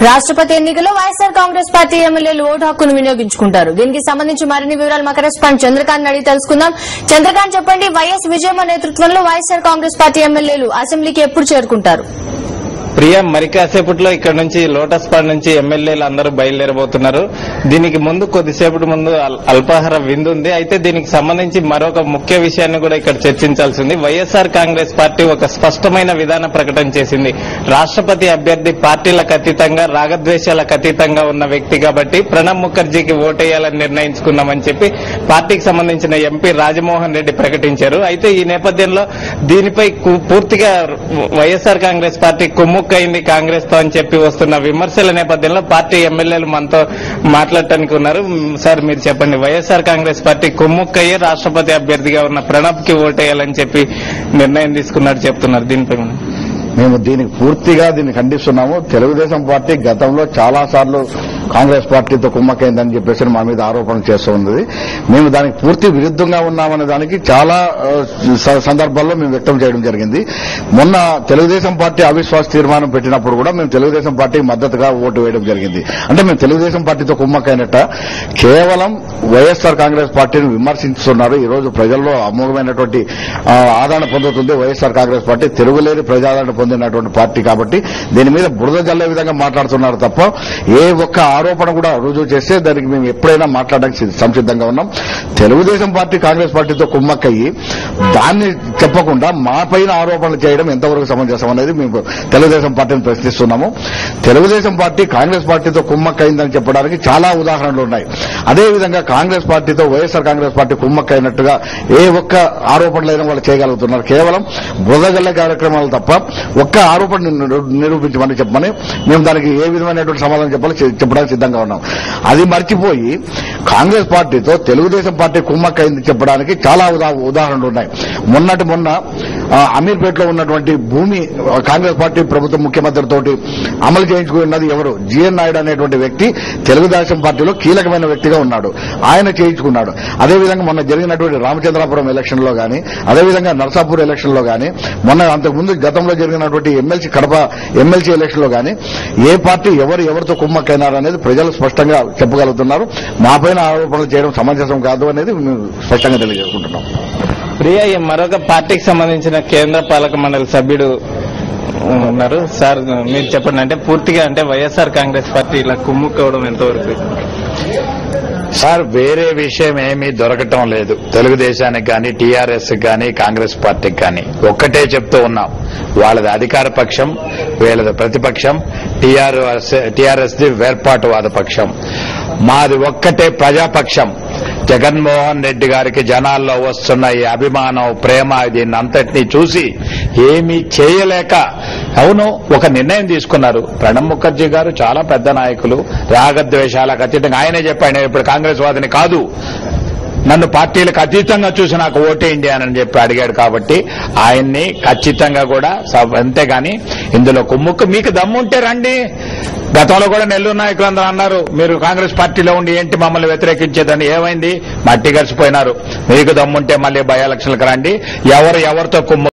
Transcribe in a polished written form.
రాష్ట్రపతి ఎన్నికల్లో వైఎస్ఆర్ కాంగ్రెస్ పార్టీ ఎమ్మెల్యేలు ఓటు హక్కును వినియోగించుకుంటారు. దీనికి సంబంధించి మరిన్ని వివరాలు మా కరెస్పాండెంట్ చంద్రకాంత్ అడిగి తెలుసుకుందాం. చంద్రకాంత్, చెప్పండి, వైఎస్ విజయమ్మ నేతృత్వంలో వైఎస్ఆర్ కాంగ్రెస్ పార్టీ ఎమ్మెల్యేలు అసెంబ్లీకి ఎప్పుడు చేరుకుంటారు? ప్రియా, మరి కాసేపట్లో ఇక్కడ నుంచి లోటస్ పాండ్ నుంచి ఎమ్మెల్యేలు అందరూ బయలుదేరబోతున్నారు. దీనికి ముందు కొద్దిసేపటి ముందు అల్పాహార విందు ఉంది. అయితే దీనికి సంబంధించి మరొక ముఖ్య విషయాన్ని కూడా ఇక్కడ చర్చించాల్సి ఉంది. వైఎస్ఆర్ కాంగ్రెస్ పార్టీ ఒక స్పష్టమైన విధాన ప్రకటన చేసింది. రాష్ట్రపతి అభ్యర్థి పార్టీలకు అతీతంగా, రాగద్వేషాలకు అతీతంగా ఉన్న వ్యక్తి కాబట్టి ప్రణబ్ ముఖర్జీకి ఓటేయాలని నిర్ణయించుకున్నామని చెప్పి పార్టీకి సంబంధించిన ఎంపీ రాజమోహన్ రెడ్డి ప్రకటించారు. అయితే ఈ నేపథ్యంలో దీనిపై పూర్తిగా వైఎస్ఆర్ కాంగ్రెస్ పార్టీ కుమ్ముక్కైంది కాంగ్రెస్ తో అని చెప్పి వస్తున్న విమర్శల నేపథ్యంలో పార్టీ ఎమ్మెల్యేలు మనతో మాట్లాడటానికి ఉన్నారు. సార్, మీరు చెప్పండి, వైఎస్ఆర్ కాంగ్రెస్ పార్టీ కుమ్ముక్కయ్యే రాష్ట్రపతి అభ్యర్థిగా ఉన్న ప్రణబ్ కి ఓటేయాలని చెప్పి నిర్ణయం తీసుకున్నట్టు చెప్తున్నారు. దీనిపై మేము పూర్తిగా ఖండిస్తున్నాము. తెలుగుదేశం పార్టీ గతంలో చాలా సార్లు కాంగ్రెస్ పార్టీతో కుమ్మకైందని చెప్పేసి మా మీద ఆరోపణ చేస్తూ ఉంది. మేము దానికి పూర్తి విరుద్ధంగా ఉన్నామనే దానికి చాలా సందర్భాల్లో మేము వ్యక్తం చేయడం జరిగింది. మొన్న తెలుగుదేశం పార్టీ అవిశ్వాస తీర్మానం పెట్టినప్పుడు కూడా మేము తెలుగుదేశం పార్టీకి మద్దతుగా ఓటు వేయడం జరిగింది. అంటే మేము తెలుగుదేశం పార్టీతో కుమ్మకైనట్ట. కేవలం వైఎస్ఆర్ కాంగ్రెస్ పార్టీని విమర్శిస్తున్నారు. ఈ రోజు ప్రజల్లో అమోఘమైనటువంటి ఆదరణ పొందుతుంది వైఎస్ఆర్ కాంగ్రెస్ పార్టీ. తిరుగులేని ప్రజాదరణ పొందినటువంటి పార్టీ కాబట్టి దీని మీద బురద జల్లే విధంగా మాట్లాడుతున్నారు తప్ప ఏ ఒక్క ఆరోపణ కూడా రుజువు చేస్తే దానికి మేము ఎప్పుడైనా మాట్లాడడానికి సంసిద్ధంగా ఉన్నాం. తెలుగుదేశం పార్టీ కాంగ్రెస్ పార్టీతో కుమ్మక్కయ్యి దాన్ని చెప్పకుండా మా పైన ఆరోపణలు చేయడం ఎంతవరకు సమంజసం అనేది మేము తెలుగుదేశం పార్టీని ప్రశ్నిస్తున్నాము. తెలుగుదేశం పార్టీ కాంగ్రెస్ పార్టీతో కుమ్మక్కయిందని చెప్పడానికి చాలా ఉదాహరణలు ఉన్నాయి. అదేవిధంగా కాంగ్రెస్ పార్టీతో వైఎస్ఆర్ కాంగ్రెస్ పార్టీ కుమ్మక్కైనట్టుగా ఏ ఒక్క ఆరోపణలైనా వాళ్ళు చేయగలుగుతున్నారు. కేవలం బురదజల్లే కార్యక్రమాలు తప్ప ఒక్క ఆరోపణ నిరూపించమని చెప్పమని మేము దానికి ఏ విధమైనటువంటి సమాధానం చెప్పడానికి సిద్ధంగా ఉన్నాం. అది మర్చిపోయి కాంగ్రెస్ పార్టీతో తెలుగుదేశం పార్టీ కుమ్మక్కైంది చెప్పడానికి చాలా ఉదాహరణలు ఉన్నాయి. మొన్న అమీర్పేటలో ఉన్నటువంటి భూమి కాంగ్రెస్ పార్టీ ప్రభుత్వం ముఖ్యమంత్రితోటి అమలు చేయించుకున్నది ఎవరు? జిఎన్ నాయుడు అనేటువంటి వ్యక్తి తెలుగుదేశం పార్టీలో కీలకమైన వ్యక్తిగా ఉన్నాడు. ఆయన చేయించుకున్నాడు. అదేవిధంగా మొన్న జరిగినటువంటి రామచంద్రాపురం ఎలక్షన్ లో గానీ, అదేవిధంగా నర్సాపూర్ ఎలక్షన్ లో గానీ, మొన్న అంతకుముందు గతంలో జరిగినటువంటి కడప ఎమ్మెల్సీ ఎలక్షన్ లో గానీ ఏ పార్టీ ఎవరితో కుమ్మక్కైనారు అనేది ప్రజలు స్పష్టంగా చెప్పగలుగుతున్నారు. మా పైన ఆరోపణలు చేయడం సమంజసం కాదు అనేది మేము స్పష్టంగా తెలియజేసుకుంటున్నాం. ప్రియా, మరొక పార్టీకి సంబంధించిన కేంద్ర పాలక మండలి సభ్యుడు ఉన్నారు. సార్, మీరు చెప్పండి, అంటే పూర్తిగా అంటే వైఎస్ఆర్ కాంగ్రెస్ పార్టీ ఇలా కుమ్ముకోవడం ఎంతవరకు? సార్, వేరే విషయం ఏమీ దొరకటం లేదు తెలుగుదేశానికి కానీ, టీఆర్ఎస్ కానీ, కాంగ్రెస్ పార్టీకి కానీ. ఒక్కటే ఉన్నాం, వాళ్ళది అధికార పక్షం, వీళ్ళది ప్రతిపక్షం. టీఆర్ఎస్ ది వేర్పాటువాద పక్షం, మాది ఒక్కటే ప్రజాపక్షం. జగన్మోహన్ రెడ్డి గారికి జనాల్లో వస్తున్న ఈ అభిమానం, ప్రేమ, దీన్ని అంతటినీ చూసి ఏమీ చేయలేక అవును ఒక నిర్ణయం తీసుకున్నారు. ప్రణబ్ ముఖర్జీ గారు చాలా పెద్ద నాయకులు, రాగద్వేషాలకు అతీతంగా ఆయనే చెప్పాడు, నేను ఇప్పుడు కాంగ్రెస్ వాదిని కాదు, నన్ను పార్టీలకు అతీతంగా చూసి నాకు ఓటేయండి అని చెప్పి అడిగాడు. కాబట్టి ఆయన్ని ఖచ్చితంగా కూడా అంతేగాని ఇందులో కుమ్ముక్కు మీకు దమ్ముంటే రండి. గతంలో కూడా నెల్లూరు నాయకులు అందరూ అన్నారు, మీరు కాంగ్రెస్ పార్టీలో ఉండి ఏంటి మమ్మల్ని వ్యతిరేకించేదని. ఏమైంది? మట్టి గడిచిపోయినారు. మీకు దమ్ముంటే మళ్ళీ బై ఎలక్షన్లకు రండి. ఎవరితో కుమ్ము